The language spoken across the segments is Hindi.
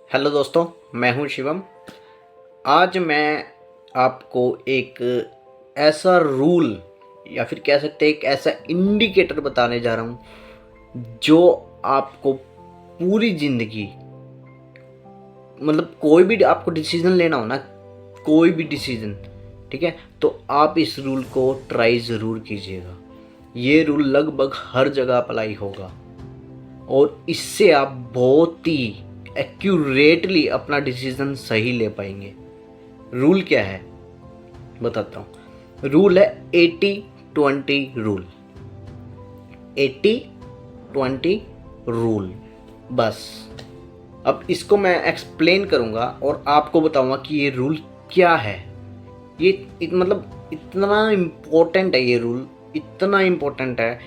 हेलो दोस्तों, मैं हूं शिवम। आज मैं आपको एक ऐसा रूल या फिर कह सकते हैं एक ऐसा इंडिकेटर बताने जा रहा हूं जो आपको पूरी ज़िंदगी मतलब कोई भी आपको डिसीज़न लेना हो ना, कोई भी डिसीज़न, ठीक है, तो आप इस रूल को ट्राई ज़रूर कीजिएगा। ये रूल लगभग हर जगह अप्लाई होगा और इससे आप बहुत ही एक्यूरेटली अपना डिसीज़न सही ले पाएंगे। रूल क्या है बताता हूँ। रूल है 80-20 रूल। 80-20 रूल, बस। अब इसको मैं एक्सप्लेन करूँगा और आपको बताऊँगा कि ये रूल क्या है। मतलब इतना इम्पोर्टेंट है ये रूल, इतना इम्पोर्टेंट है।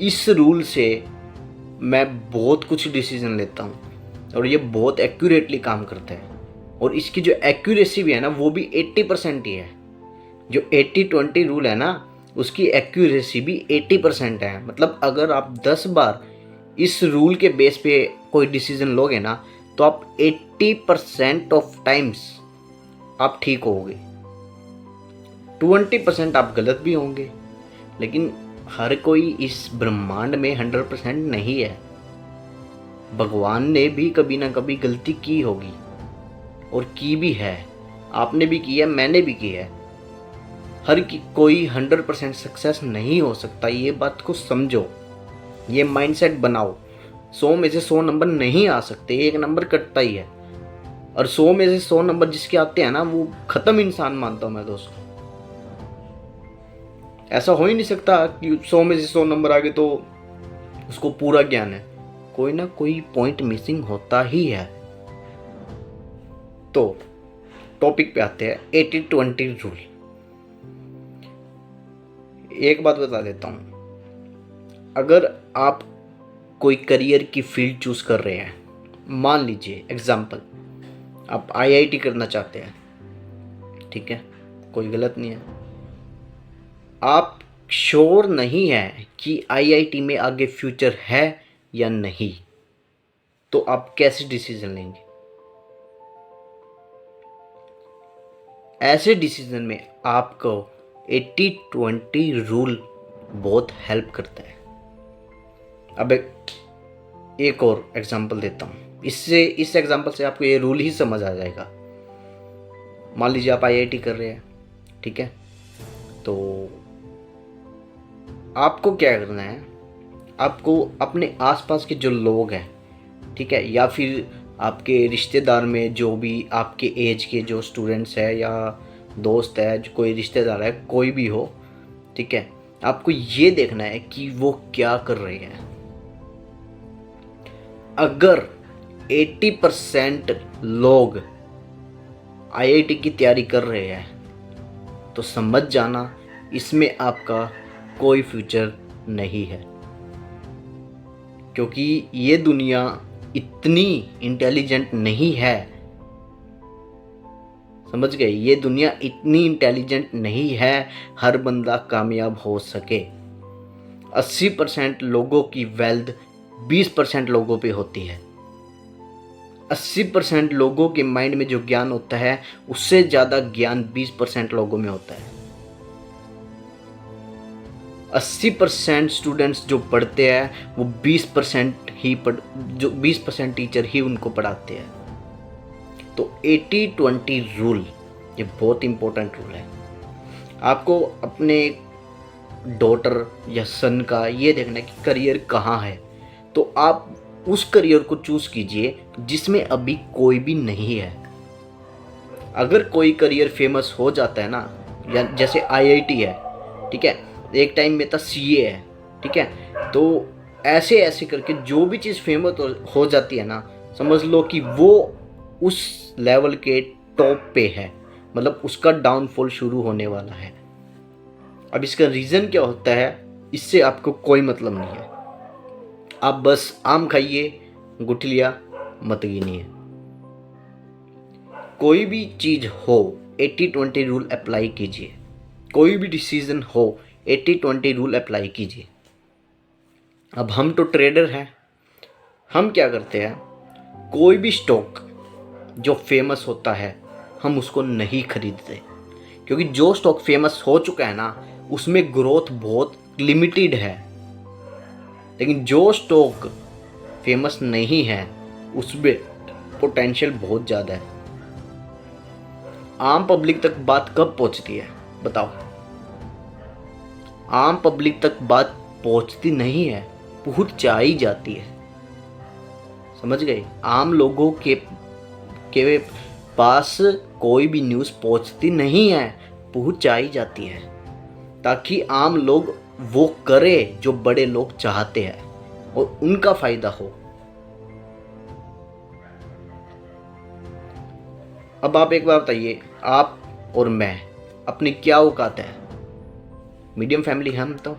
इस रूल से मैं बहुत कुछ डिसीजन लेता हूँ और ये बहुत एक्यूरेटली काम करता है। और इसकी जो एक्यूरेसी भी है ना, वो भी 80% ही है। जो 80-20 रूल है ना, उसकी एक्यूरेसी भी 80% है। मतलब अगर आप 10 बार इस रूल के बेस पे कोई डिसीजन लोगे ना, तो आप 80% ऑफ टाइम्स आप ठीक होगे। 20% आप गलत भी होंगे, लेकिन हर कोई इस ब्रह्मांड में 100% नहीं है। भगवान ने भी कभी ना कभी गलती की होगी और की भी है। आपने भी की है, मैंने भी की है। कोई 100% सक्सेस नहीं हो सकता। ये बात को समझो, ये माइंडसेट बनाओ। 100 में से 100 नंबर नहीं आ सकते, एक नंबर कटता ही है। और 100 में से 100 नंबर जिसके आते हैं ना, वो खत्म इंसान मानता हूँ मैं दोस्तों। ऐसा हो ही नहीं सकता कि 100 में से 100 नंबर आ गए तो उसको पूरा ज्ञान है। कोई ना कोई पॉइंट मिसिंग होता ही है। तो टॉपिक पे आते हैं, 80-20 रूल। एक बात बता देता हूँ, अगर आप कोई करियर की फील्ड चूज कर रहे हैं, मान लीजिए एग्जाम्पल आप आईआईटी करना चाहते हैं, ठीक है, कोई गलत नहीं है। आप श्योर नहीं है कि आईआईटी में आगे फ्यूचर है या नहीं, तो आप कैसे डिसीजन लेंगे? ऐसे डिसीजन में आपको 80-20 रूल बहुत हेल्प करता है। अब एक और एग्जांपल देता हूँ, इस एग्जांपल से आपको ये रूल ही समझ आ जाएगा। मान लीजिए आप आईआईटी कर रहे हैं, ठीक है, तो आपको क्या करना है, आपको अपने आसपास के जो लोग हैं, ठीक है, या फिर आपके रिश्तेदार में जो भी आपके एज के जो स्टूडेंट्स है या दोस्त है, जो कोई रिश्तेदार है, कोई भी हो, ठीक है, आपको ये देखना है कि वो क्या कर रहे हैं। अगर 80% लोग आईआईटी की तैयारी कर रहे हैं तो समझ जाना इसमें आपका कोई फ्यूचर नहीं है। क्योंकि ये दुनिया इतनी इंटेलिजेंट नहीं है, समझ गए? ये दुनिया इतनी इंटेलिजेंट नहीं है हर बंदा कामयाब हो सके। 80% लोगों की वेल्थ 20% लोगों पे होती है। 80% लोगों के माइंड में जो ज्ञान होता है, उससे ज़्यादा ज्ञान 20% लोगों में होता है। 80% स्टूडेंट्स जो पढ़ते हैं वो 20% टीचर ही उनको पढ़ाते हैं। तो 80-20 रूल ये बहुत इंपॉर्टेंट रूल है। आपको अपने डॉटर या सन का ये देखना है कि करियर कहाँ है, तो आप उस करियर को चूज कीजिए जिसमें अभी कोई भी नहीं है। अगर कोई करियर फेमस हो जाता है ना, या जैसे आईआईटी है, ठीक है, एक टाइम में था सीए है, ठीक है, तो ऐसे ऐसे करके जो भी चीज़ फेमस हो जाती है ना, समझ लो कि वो उस लेवल के टॉप पे है, मतलब उसका डाउनफॉल शुरू होने वाला है। अब इसका रीज़न क्या होता है, इससे आपको कोई मतलब नहीं है। आप बस आम खाइए, गुठलियाँ मत गिनिए। कोई भी चीज़ हो, 80-20 रूल अप्लाई कीजिए। कोई भी डिसीजन हो, 80-20 रूल अप्लाई कीजिए। अब हम तो ट्रेडर हैं, हम क्या करते हैं, कोई भी स्टॉक जो फेमस होता है हम उसको नहीं खरीदते, क्योंकि जो स्टॉक फेमस हो चुका है ना उसमें ग्रोथ बहुत लिमिटेड है। लेकिन जो स्टॉक फेमस नहीं है उसमें पोटेंशियल बहुत ज़्यादा है। आम पब्लिक तक बात कब पहुंचती है बताओ? आम पब्लिक तक बात पहुंचती नहीं है, पहुंच जा ही जाती है। समझ गए? आम लोगों के पास कोई भी न्यूज़ पहुंचती नहीं है, पहुंच जा ही जाती है, ताकि आम लोग वो करे जो बड़े लोग चाहते हैं और उनका फायदा हो। अब आप एक बार बताइए, आप और मैं अपनी क्या औकात है? मीडियम फैमिली है हम, तो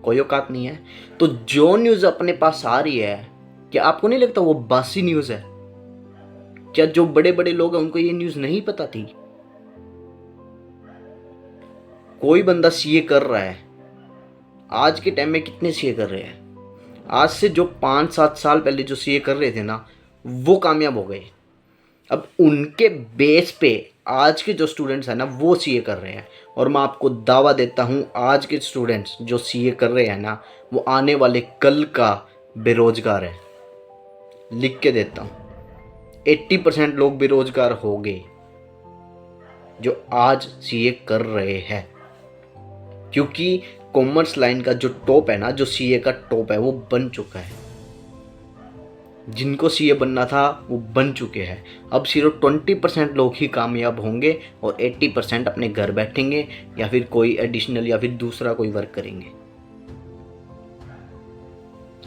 कोई औकात नहीं है। तो जो न्यूज़ अपने पास आ रही है, क्या आपको नहीं लगता वो बासी न्यूज़ है? क्या जो बड़े बड़े लोग हैं उनको ये न्यूज़ नहीं पता थी? कोई बंदा सीए कर रहा है, आज के टाइम में कितने सीए कर रहे हैं? आज से जो 5-7 साल पहले जो सीए कर रहे थे ना वो कामयाब हो गए। अब उनके बेस पे आज के जो स्टूडेंट्स हैं ना वो सीए कर रहे हैं, और मैं आपको दावा देता हूँ आज के स्टूडेंट्स जो सीए कर रहे हैं ना वो आने वाले कल का बेरोजगार है। लिख के देता हूँ, 80% लोग बेरोजगार हो गए जो आज सीए कर रहे हैं, क्योंकि कॉमर्स लाइन का जो टॉप है ना, जो सीए का टॉप है वो बन चुका है। जिनको सीए बनना था वो बन चुके हैं। अब सिर्फ 20% लोग ही कामयाब होंगे और 80% अपने घर बैठेंगे या फिर कोई एडिशनल या फिर दूसरा कोई वर्क करेंगे।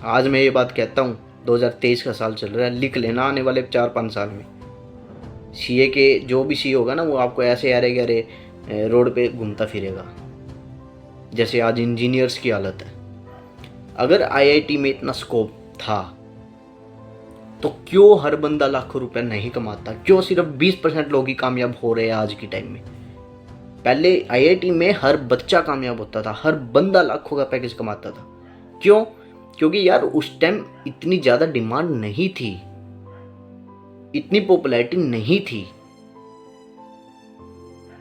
आज मैं ये बात कहता हूँ, 2023 का साल चल रहा है, लिख लेना आने वाले 4-5 साल में सीए के जो भी सीए होगा ना वो आपको ऐसे यारे गहरे रोड पे घूमता फिरेगा जैसे आज इंजीनियर्स की हालत है। अगर आईआईटी में इतना स्कोप था तो क्यों हर बंदा लाखों रुपए नहीं कमाता? क्यों सिर्फ 20% लोग ही कामयाब हो रहे हैं आज की टाइम में? पहले आईआईटी में हर बच्चा कामयाब होता था, हर बंदा लाखों का पैकेज कमाता था। क्यों? क्योंकि यार उस टाइम इतनी ज़्यादा डिमांड नहीं थी, इतनी पॉपुलैरिटी नहीं थी।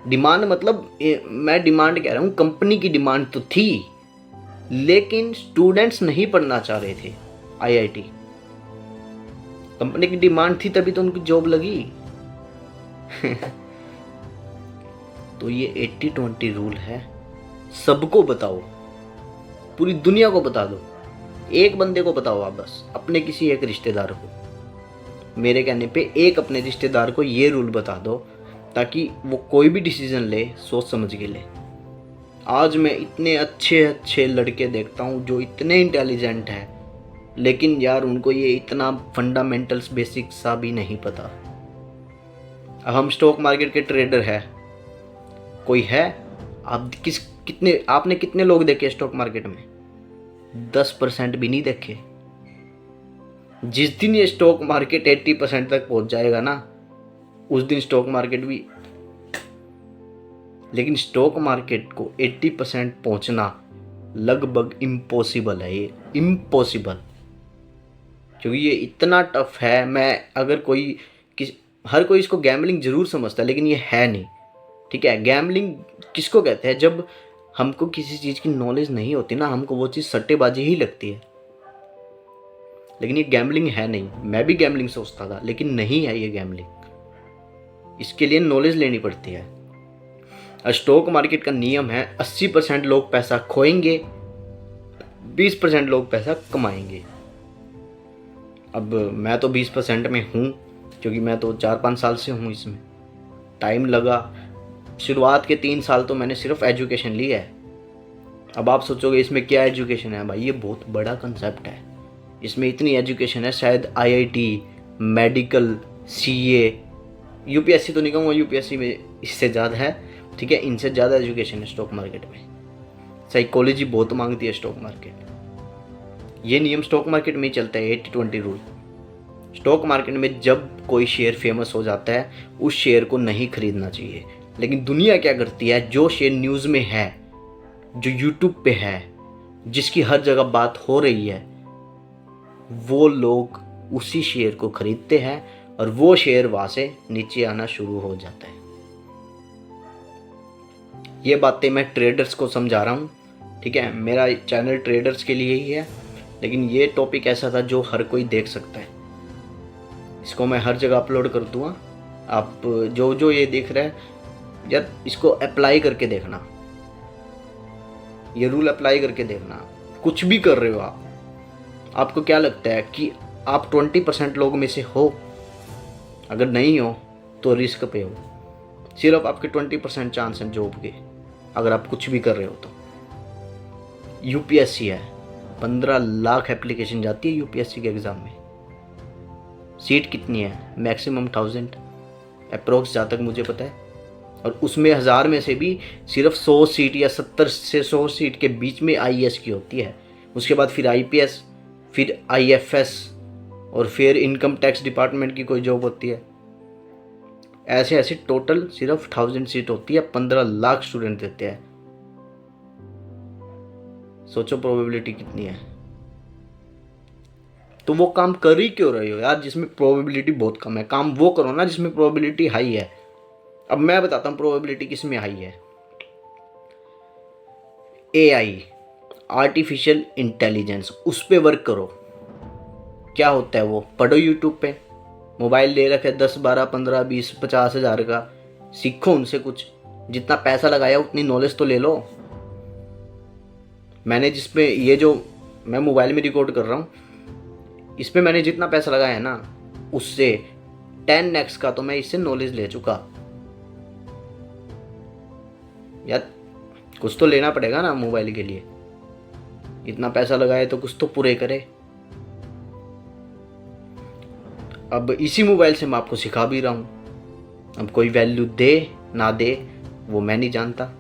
डिमांड मतलब मैं डिमांड कह रहा हूँ, कंपनी की डिमांड तो थी, लेकिन स्टूडेंट्स नहीं पढ़ना चाह रहे थे आईआईटी। कंपनी की डिमांड थी तभी तो उनकी जॉब लगी। तो ये 80-20 रूल है, सबको बताओ, पूरी दुनिया को बता दो। एक बंदे को बताओ आप, बस अपने किसी एक रिश्तेदार को, मेरे कहने पे एक अपने रिश्तेदार को ये रूल बता दो, ताकि वो कोई भी डिसीजन ले सोच समझ के ले। आज मैं इतने अच्छे अच्छे लड़के देखता हूँ जो इतने इंटेलिजेंट हैं, लेकिन यार उनको ये इतना फंडामेंटल्स बेसिक सा भी नहीं पता। अब हम स्टॉक मार्केट के ट्रेडर हैं, कोई है? आप आपने कितने लोग देखे स्टॉक मार्केट में? 10% भी नहीं देखे। जिस दिन ये स्टॉक मार्केट 80% तक पहुंच जाएगा ना उस दिन स्टॉक मार्केट भी, लेकिन स्टॉक मार्केट को 80% पहुंचना लगभग इम्पॉसिबल है। ये इम्पॉसिबल, क्योंकि ये इतना टफ है। मैं अगर हर कोई इसको गैम्बलिंग जरूर समझता है, लेकिन ये है नहीं। ठीक है, गैम्बलिंग किसको कहते हैं? जब हमको किसी चीज़ की नॉलेज नहीं होती ना, हमको वो चीज़ सट्टेबाजी ही लगती है, लेकिन ये गैम्बलिंग है नहीं। मैं भी गैम्बलिंग सोचता था, लेकिन नहीं है ये गैम्बलिंग। इसके लिए नॉलेज लेनी पड़ती है। स्टॉक मार्केट का नियम है 80% लोग पैसा खोएंगे, 20% लोग पैसा कमाएंगे। अब मैं तो 20% में हूँ, क्योंकि मैं तो 4-5 साल से हूँ इसमें। टाइम लगा, शुरुआत के 3 साल तो मैंने सिर्फ एजुकेशन ली है। अब आप सोचोगे इसमें क्या एजुकेशन है? भाई ये बहुत बड़ा कंसेप्ट है, इसमें इतनी एजुकेशन है, शायद आईआईटी, मेडिकल, सीए, यूपीएससी तो नहीं कहूँगा, यूपीएससी में इससे ज़्यादा है। ठीक है, इनसे ज़्यादा एजुकेशन है स्टॉक मार्केट में। साइकोलॉजी बहुत मांगती है स्टॉक मार्केट। ये नियम स्टॉक मार्केट में ही चलता है, 80-20 रूल। स्टॉक मार्केट में जब कोई शेयर फेमस हो जाता है उस शेयर को नहीं खरीदना चाहिए। लेकिन दुनिया क्या करती है, जो शेयर न्यूज़ में है, जो यूट्यूब पे है, जिसकी हर जगह बात हो रही है, वो लोग उसी शेयर को खरीदते हैं और वो शेयर वहाँ से नीचे आना शुरू हो जाता है। ये बातें मैं ट्रेडर्स को समझा रहा हूँ, ठीक है। मेरा चैनल ट्रेडर्स के लिए ही है, लेकिन ये टॉपिक ऐसा था जो हर कोई देख सकता है। इसको मैं हर जगह अपलोड कर दूँगा। आप जो जो ये देख रहे हैं यार, इसको अप्लाई करके देखना, ये रूल अप्लाई करके देखना। कुछ भी कर रहे हो आप, आपको क्या लगता है कि आप 20% लोग में से हो? अगर नहीं हो तो रिस्क पे हो। सिर्फ आपके 20% चांस हैं जॉब के, अगर आप कुछ भी कर रहे हो तो। यूपीएससी है, 15 लाख एप्लीकेशन जाती है यूपीएससी के एग्ज़ाम में। सीट कितनी है? मैक्सिमम 1000 अप्रोक्स, जहाँ तक मुझे पता है। और उसमें 1000 में से भी सिर्फ 100 सीट या 70 से 100 सीट के बीच में आईएएस की होती है। उसके बाद फिर आईपीएस, फिर आईएफएस, और फिर इनकम टैक्स डिपार्टमेंट की कोई जॉब होती है। ऐसे ऐसे टोटल सिर्फ 1000 सीट होती है, 15 लाख स्टूडेंट देते हैं। सोचो प्रोबेबिलिटी कितनी है। तो वो काम कर ही क्यों रहे हो यार जिसमें प्रोबेबिलिटी बहुत कम है? काम वो करो ना जिसमें प्रोबेबिलिटी हाई है। अब मैं बताता हूँ प्रोबेबिलिटी किस में हाई है। एआई, आर्टिफिशियल इंटेलिजेंस, उस पे वर्क करो। क्या होता है वो? पढ़ो यूट्यूब पे, मोबाइल ले रखे 10 12 15 20 50 हज़ार का, सीखो उनसे कुछ। जितना पैसा लगाया उतनी नॉलेज तो ले लो। मैंने जिसपे ये जो मैं मोबाइल में रिकॉर्ड कर रहा हूँ, इस पे मैंने जितना पैसा लगाया है ना, उससे 10x का तो मैं इससे नॉलेज ले चुका। यार कुछ तो लेना पड़ेगा ना मोबाइल के लिए। इतना पैसा लगाए तो कुछ तो पूरे करे। अब इसी मोबाइल से मैं आपको सिखा भी रहा हूँ। अब कोई वैल्यू दे ना दे वो मैं नहीं जानता,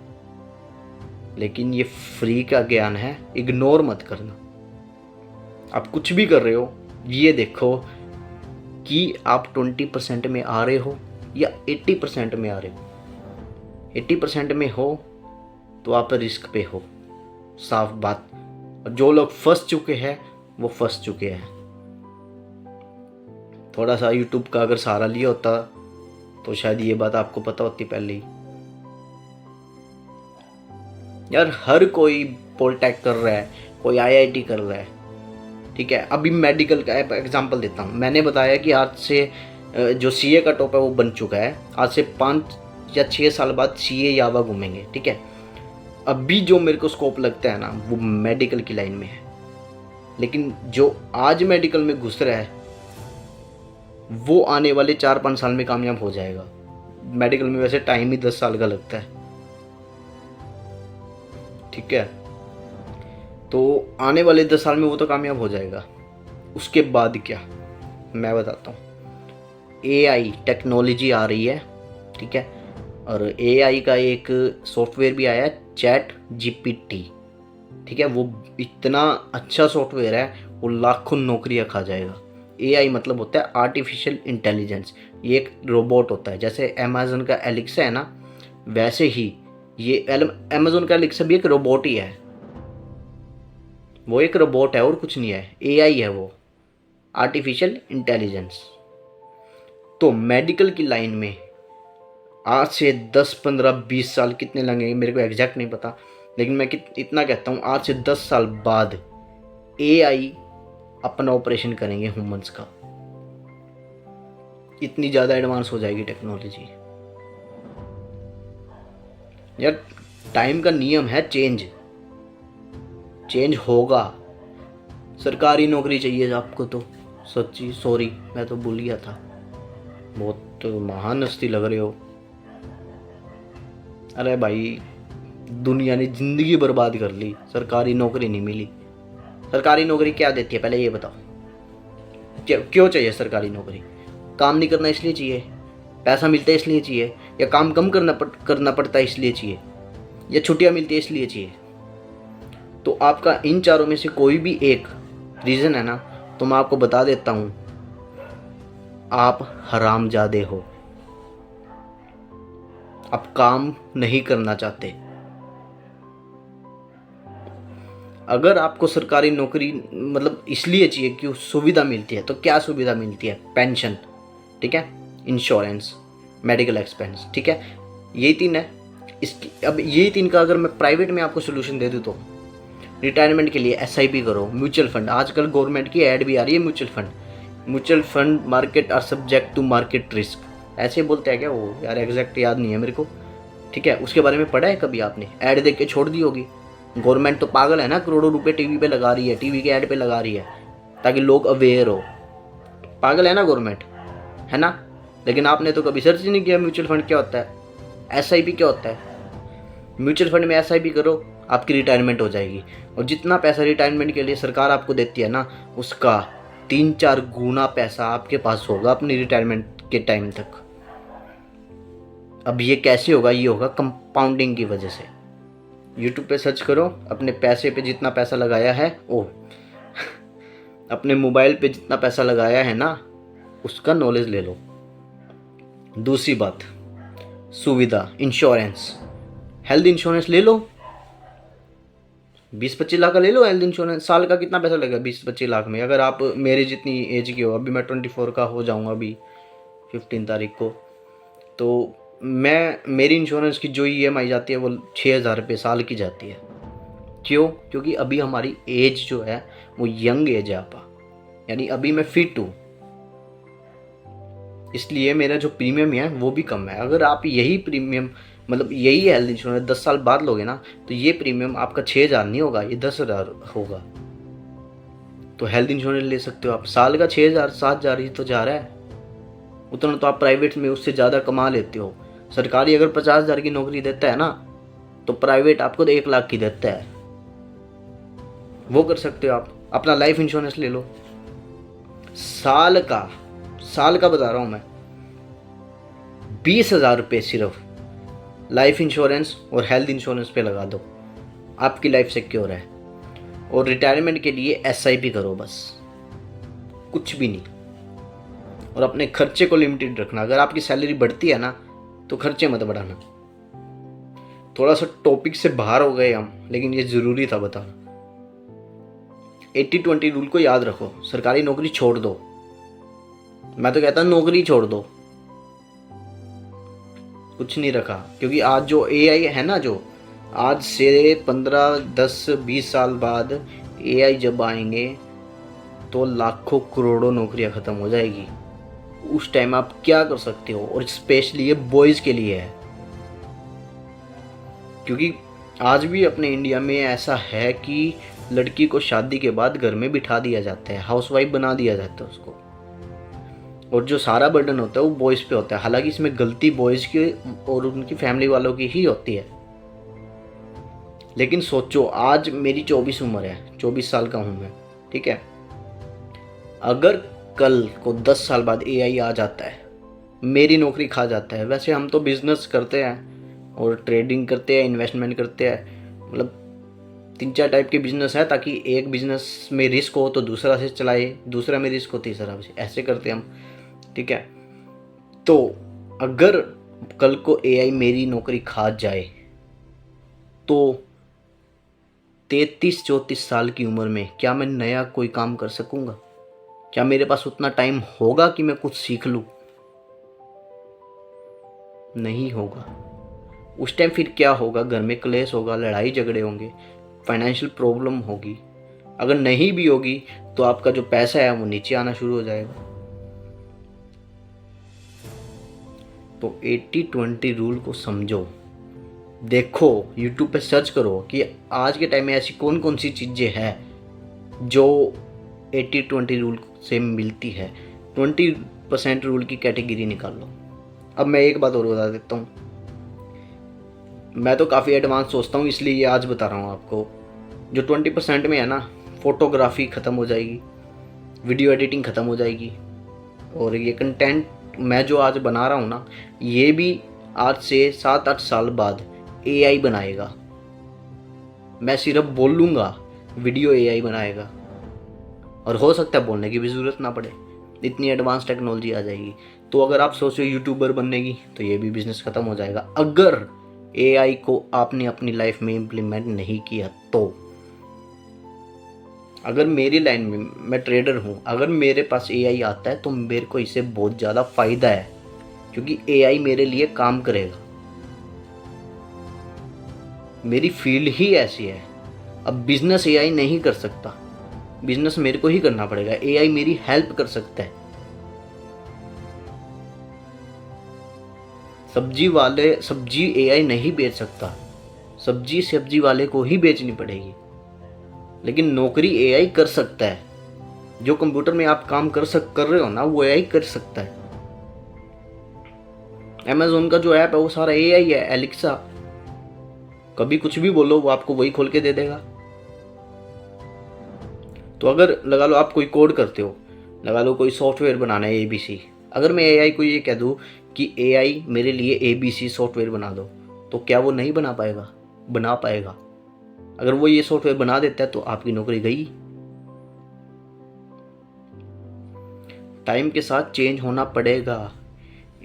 लेकिन ये फ्री का ज्ञान है, इग्नोर मत करना। आप कुछ भी कर रहे हो, ये देखो कि आप 20% में आ रहे हो या 80% में आ रहे हो। 80% में हो तो आप रिस्क पे हो, साफ बात। और जो लोग फंस चुके हैं वो फंस चुके हैं। थोड़ा सा यूट्यूब का अगर सहारा लिया होता तो शायद ये बात आपको पता होती पहले ही। यार हर कोई पॉलिटेक कर रहा है, कोई आईआईटी कर रहा है, ठीक है। अभी मेडिकल का एग्जांपल देता हूँ। मैंने बताया कि आज से जो सीए का टॉप है वो बन चुका है। आज से 5 या 6 साल बाद सीए यावा घूमेंगे, ठीक है। अभी जो मेरे को स्कोप लगता है ना, वो मेडिकल की लाइन में है। लेकिन जो आज मेडिकल में घुस रहा है वो आने वाले 4-5 साल में कामयाब हो जाएगा। मेडिकल में वैसे टाइम ही 10 साल का लगता है, ठीक है। तो आने वाले 10 साल में वो तो कामयाब हो जाएगा। उसके बाद क्या, मैं बताता हूँ। एआई टेक्नोलॉजी आ रही है, ठीक है। और एआई का एक सॉफ्टवेयर भी आया है, चैट जीपीटी, ठीक है। वो इतना अच्छा सॉफ्टवेयर है, वो लाखों नौकरियां खा जाएगा। एआई मतलब होता है आर्टिफिशियल इंटेलिजेंस। ये एक रोबोट होता है, जैसे अमेज़न का एलेक्सा है ना, वैसे ही ये अमेज़न का एलेक्सा भी एक रोबोट ही है। वो एक रोबोट है और कुछ नहीं है, एआई है वो, आर्टिफिशियल इंटेलिजेंस। तो मेडिकल की लाइन में आज से 10 15 20 साल कितने लगेंगे मेरे को एग्जैक्ट नहीं पता, लेकिन मैं इतना कहता हूँ, आज से 10 साल बाद एआई अपना ऑपरेशन करेंगे ह्यूमंस का। इतनी ज़्यादा एडवांस हो जाएगी टेक्नोलॉजी। यार टाइम का नियम है, चेंज होगा। सरकारी नौकरी चाहिए आपको तो सच्ची सॉरी, मैं तो भूल गया था। बहुत महान हस्ती लग रहे हो। अरे भाई दुनिया ने ज़िंदगी बर्बाद कर ली, सरकारी नौकरी नहीं मिली। सरकारी नौकरी क्या देती है पहले ये बताओ? क्यों चाहिए सरकारी नौकरी? काम नहीं करना इसलिए चाहिए, पैसा मिलता है इसलिए चाहिए, या काम कम करना पड़ता है इसलिए चाहिए, या छुट्टियां मिलती है इसलिए चाहिए? तो आपका इन चारों में से कोई भी एक रीज़न है ना, तो मैं आपको बता देता हूँ, आप हरामजादे हो। आप काम नहीं करना चाहते। अगर आपको सरकारी नौकरी मतलब इसलिए चाहिए कि सुविधा मिलती है, तो क्या सुविधा मिलती है? पेंशन, ठीक है, इंश्योरेंस, मेडिकल एक्सपेंस, ठीक है, यही 3 है। इसकी अब यही 3 का अगर मैं प्राइवेट में आपको सोल्यूशन दे दूँ तो रिटायरमेंट के लिए SIP करो, म्यूचुअल फंड, आजकल गवर्नमेंट की ऐड भी आ रही है mutual fund market are subject to market risk, ऐसे बोलते हैं क्या वो, यार एग्जैक्ट याद नहीं है मेरे को, ठीक है। उसके बारे में पढ़ा है कभी आपने? ऐड देख के छोड़ दी होगी। गवर्नमेंट तो पागल है ना, करोड़ों रुपए टीवी पे लगा रही है, टीवी के ऐड पे लगा रही है ताकि लोग अवेयर हो। पागल है ना गवर्नमेंट, है ना। लेकिन आपने तो कभी सर्च नहीं किया म्यूचुअल फंड क्या होता है, SIP क्या होता है। म्यूचुअल फंड में SIP करो, आपकी रिटायरमेंट हो जाएगी। और जितना पैसा रिटायरमेंट के लिए सरकार आपको देती है ना, उसका 3-4 गुना पैसा आपके पास होगा अपनी रिटायरमेंट के टाइम तक। अब ये कैसे होगा? ये होगा कंपाउंडिंग की वजह से। यूट्यूब पे सर्च करो, अपने पैसे पे जितना पैसा लगाया है, अपने मोबाइल पे जितना पैसा लगाया है ना, उसका नॉलेज ले लो। दूसरी बात, सुविधा, इंश्योरेंस, हेल्थ इंश्योरेंस ले लो, 20-25 लाख का ले लो हेल्थ इंश्योरेंस। साल का कितना पैसा लगेगा 20-25 लाख में? अगर आप मेरी जितनी एज के हो, अभी मैं 24 का हो जाऊंगा अभी 15 तारीख को, तो मेरी इंश्योरेंस की जो EMI जाती है वो 6,000 रुपये साल की जाती है। क्यों? क्योंकि अभी हमारी एज जो है वो यंग एज है आपा, यानी अभी मैं फिट हूँ, इसलिए मेरा जो प्रीमियम है वो भी कम है। अगर आप यही प्रीमियम मतलब यही हेल्थ इंश्योरेंस 10 साल बाद लोगे ना, तो ये प्रीमियम आपका 6,000 नहीं होगा, ये 10,000 होगा। तो हेल्थ इंश्योरेंस ले सकते हो आप, साल का 6,000-7,000 ही तो जा रहा है, उतना तो आप प्राइवेट में उससे ज़्यादा कमा लेते हो। सरकारी अगर 50,000 की नौकरी देता है ना, तो प्राइवेट आपको तो 1 लाख की देता है। वो कर सकते हो आप, अपना लाइफ इंश्योरेंस ले लो, साल का बता रहा हूँ मैं, 20,000 रुपये सिर्फ लाइफ इंश्योरेंस और हेल्थ इंश्योरेंस पे लगा दो, आपकी लाइफ सिक्योर है। और रिटायरमेंट के लिए SIP करो, बस कुछ भी नहीं। और अपने खर्चे को लिमिटेड रखना। अगर आपकी सैलरी बढ़ती है ना, तो खर्चे मत बढ़ाना। थोड़ा सा टॉपिक से बाहर हो गए हम, लेकिन ये ज़रूरी था बताना। 80-20 रूल को याद रखो। सरकारी नौकरी छोड़ दो, मैं तो कहता हूँ नौकरी छोड़ दो, कुछ नहीं रखा। क्योंकि आज जो AI है ना, जो आज से 15, 10, 20 साल बाद AI जब आएंगे तो लाखों करोड़ों नौकरियां ख़त्म हो जाएगी। उस टाइम आप क्या कर सकते हो? और स्पेशली ये बॉयज़ के लिए है, क्योंकि आज भी अपने इंडिया में ऐसा है कि लड़की को शादी के बाद घर में बिठा दिया जाता है, हाउसवाइफ बना दिया जाता है उसको, और जो सारा बर्डन होता है वो बॉयज़ पे होता है। हालांकि इसमें गलती बॉयज़ की और उनकी फैमिली वालों की ही होती है। लेकिन सोचो, आज मेरी 24 उम्र है, 24 साल का हूँ मैं, ठीक है। अगर कल को 10 साल बाद AI आ जाता है, मेरी नौकरी खा जाता है। वैसे हम तो बिज़नेस करते हैं और ट्रेडिंग करते हैं, इन्वेस्टमेंट करते हैं, मतलब 3-4 टाइप के बिज़नेस है, ताकि एक बिज़नेस में रिस्क हो तो दूसरा से चलाए, दूसरा में रिस्क हो तीसरा से, ऐसे करते हैं हम, ठीक है। तो अगर कल को AI मेरी नौकरी खा जाए तो 33-34 साल की उम्र में क्या मैं नया कोई काम कर सकूंगा? क्या मेरे पास उतना टाइम होगा कि मैं कुछ सीख लूं? नहीं होगा। उस टाइम फिर क्या होगा? घर में क्लेश होगा, लड़ाई झगड़े होंगे, फाइनेंशियल प्रॉब्लम होगी। अगर नहीं भी होगी तो आपका जो पैसा है वो नीचे आना शुरू हो जाएगा। तो 80-20 रूल को समझो। देखो, यूट्यूब पे सर्च करो कि आज के टाइम में ऐसी कौन कौन सी चीज़ें हैं जो 80-20 रूल से मिलती है। 20% रूल की कैटेगरी निकाल लो। अब मैं एक बात और बता देता हूँ, मैं तो काफ़ी एडवांस सोचता हूँ, इसलिए ये आज बता रहा हूँ आपको। जो 20% में है ना, फोटोग्राफी ख़त्म हो जाएगी, वीडियो एडिटिंग ख़त्म हो जाएगी, और ये कंटेंट मैं जो आज बना रहा हूँ ना, ये भी आज से 7-8 साल बाद AI बनाएगा। मैं सिर्फ बोलूँगा, वीडियो AI बनाएगा, और हो सकता है बोलने की भी ज़रूरत ना पड़े, इतनी एडवांस टेक्नोलॉजी आ जाएगी। तो अगर आप सोचो यूट्यूबर बनने की, तो ये भी बिज़नेस ख़त्म हो जाएगा अगर AI को आपने अपनी लाइफ में इम्प्लीमेंट नहीं किया तो। अगर मेरी लाइन में मैं ट्रेडर हूँ, अगर मेरे पास एआई आता है तो मेरे को इससे बहुत ज़्यादा फ़ायदा है, क्योंकि एआई मेरे लिए काम करेगा। मेरी फील्ड ही ऐसी है। अब बिजनेस एआई नहीं कर सकता, बिजनेस मेरे को ही करना पड़ेगा। एआई मेरी हेल्प कर सकता है। सब्जी वाले सब्जी एआई नहीं बेच सकता, सब्जी वाले को ही बेचनी पड़ेगी। लेकिन नौकरी एआई कर सकता है। जो कंप्यूटर में आप काम कर रहे हो ना, वो एआई कर सकता है। अमेज़न का जो ऐप है वो सारा एआई है। एलेक्सा, कभी कुछ भी बोलो वो आपको वही खोल के दे देगा। तो अगर लगा लो आप कोई कोड करते हो, लगा लो कोई सॉफ्टवेयर बनाना है एबीसी, अगर मैं एआई को ये कह दूँ कि एआई मेरे लिए एबीसी सॉफ्टवेयर बना दो, तो क्या वो नहीं बना पाएगा? बना पाएगा। अगर वो ये सॉफ्टवेयर बना देता है तो आपकी नौकरी गई। टाइम के साथ चेंज होना पड़ेगा।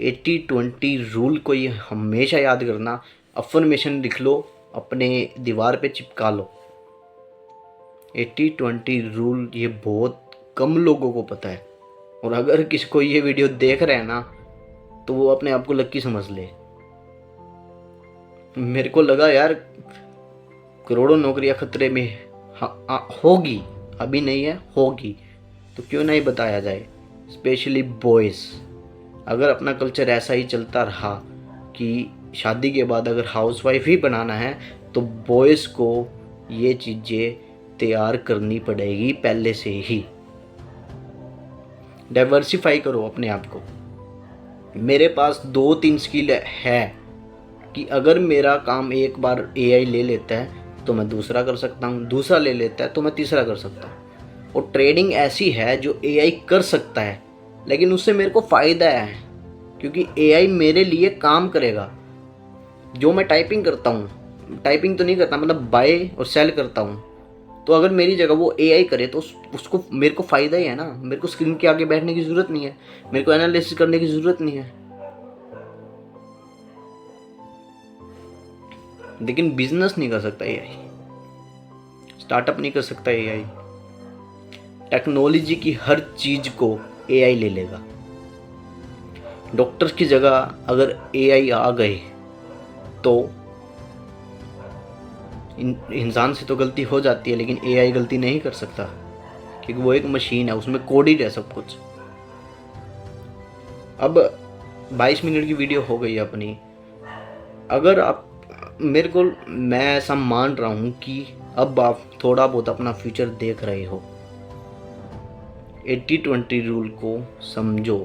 80-20 रूल को ये हमेशा याद करना। अफर्मेशन लिख लो, अपने दीवार पे चिपका लो। 80-20 रूल ये बहुत कम लोगों को पता है, और अगर किसी को ये वीडियो देख रहे हैं ना, तो वो अपने आप को लक्की समझ ले। मेरे को लगा यार करोड़ों नौकरियां खतरे में होगी, अभी नहीं है, होगी, तो क्यों नहीं बताया जाए। स्पेशली बॉयज़, अगर अपना कल्चर ऐसा ही चलता रहा कि शादी के बाद अगर हाउसवाइफ ही बनाना है, तो बॉयज़ को ये चीज़ें तैयार करनी पड़ेगी पहले से ही। डाइवर्सिफाई करो अपने आप को। मेरे पास 2-3 स्किल है कि अगर मेरा काम एक बार एआई ले लेता है तो मैं दूसरा कर सकता हूँ, दूसरा ले लेता है तो मैं तीसरा कर सकता हूँ। और ट्रेडिंग ऐसी है जो एआई कर सकता है, लेकिन उससे मेरे को फ़ायदा है, क्योंकि एआई मेरे लिए काम करेगा। जो मैं टाइपिंग करता हूँ, टाइपिंग तो नहीं करता, मतलब बाय और सेल करता हूँ, तो अगर मेरी जगह वो एआई करे तो उसको मेरे को फ़ायदा ही है ना। मेरे को स्क्रीन के आगे बैठने की ज़रूरत नहीं है, मेरे को एनालिसिस करने की ज़रूरत नहीं है। लेकिन बिजनेस नहीं कर सकता एआई, स्टार्टअप नहीं कर सकता एआई। टेक्नोलॉजी की हर चीज़ को एआई ले लेगा। डॉक्टर्स की जगह अगर एआई आ गए तो इंसान से तो गलती हो जाती है, लेकिन एआई गलती नहीं कर सकता, क्योंकि वो एक मशीन है, उसमें कोडेड है सब कुछ। अब 22 मिनट की वीडियो हो गई अपनी। अगर आप मैं ऐसा मान रहा हूँ कि अब आप थोड़ा बहुत अपना फ्यूचर देख रहे हो। 80-20 रूल को समझो।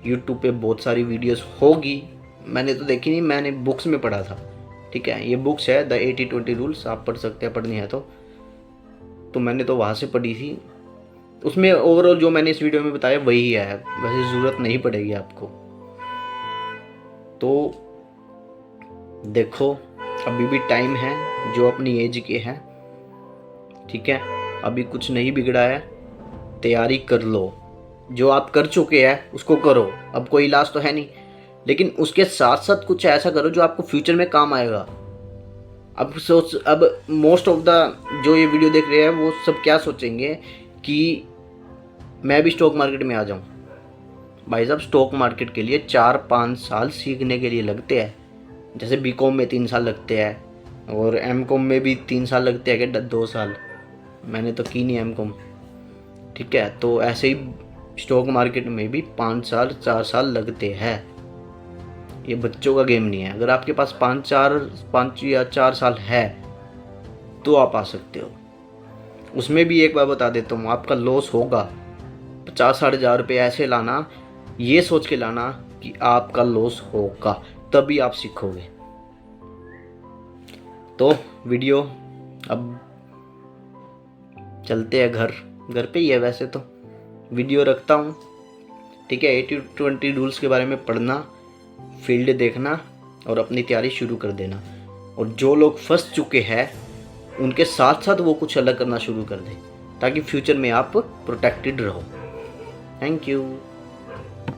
यूट्यूब पे बहुत सारी वीडियोस होगी, मैंने तो देखी नहीं, मैंने बुक्स में पढ़ा था। ठीक है, ये बुक्स है द 80-20 रूल्स, आप पढ़ सकते हैं, पढ़नी है तो मैंने तो वहाँ से पढ़ी थी। उसमें ओवरऑल जो मैंने इस वीडियो में बताया वही है, वैसे ज़रूरत नहीं पड़ेगी आपको। तो देखो, अभी भी टाइम है, जो अपनी एज के हैं, ठीक है, अभी कुछ नहीं बिगड़ा है, तैयारी कर लो। जो आप कर चुके हैं उसको करो, अब कोई इलाज तो है नहीं, लेकिन उसके साथ साथ कुछ ऐसा करो जो आपको फ्यूचर में काम आएगा। अब मोस्ट ऑफ द जो ये वीडियो देख रहे हैं वो सब क्या सोचेंगे कि मैं भी स्टॉक मार्केट में आ जाऊं। भाई साहब, स्टॉक मार्केट के लिए 4-5 साल सीखने के लिए लगते हैं। जैसे बीकॉम में 3 साल लगते हैं, और एमकॉम में भी 3 साल लगते हैं, क्या 2 साल, मैंने तो की नहीं एमकॉम। ठीक है, तो ऐसे ही स्टॉक मार्केट में भी 5 साल 4 साल लगते हैं। ये बच्चों का गेम नहीं है। अगर आपके पास 5 या 4 साल है तो आप आ सकते हो। उसमें भी एक बार बता देता हूँ, आपका लॉस होगा। 50-60 हज़ार रुपये ऐसे लाना, ये सोच के लाना कि आपका लॉस होगा, तभी आप सीखोगे। तो वीडियो अब चलते हैं घर पे ही है वैसे तो, वीडियो रखता हूँ। ठीक है, 80-20 रूल्स के बारे में पढ़ना, फील्ड देखना और अपनी तैयारी शुरू कर देना। और जो लोग फंस चुके हैं उनके साथ साथ वो कुछ अलग करना शुरू कर दें, ताकि फ्यूचर में आप प्रोटेक्टेड रहो। Thank you.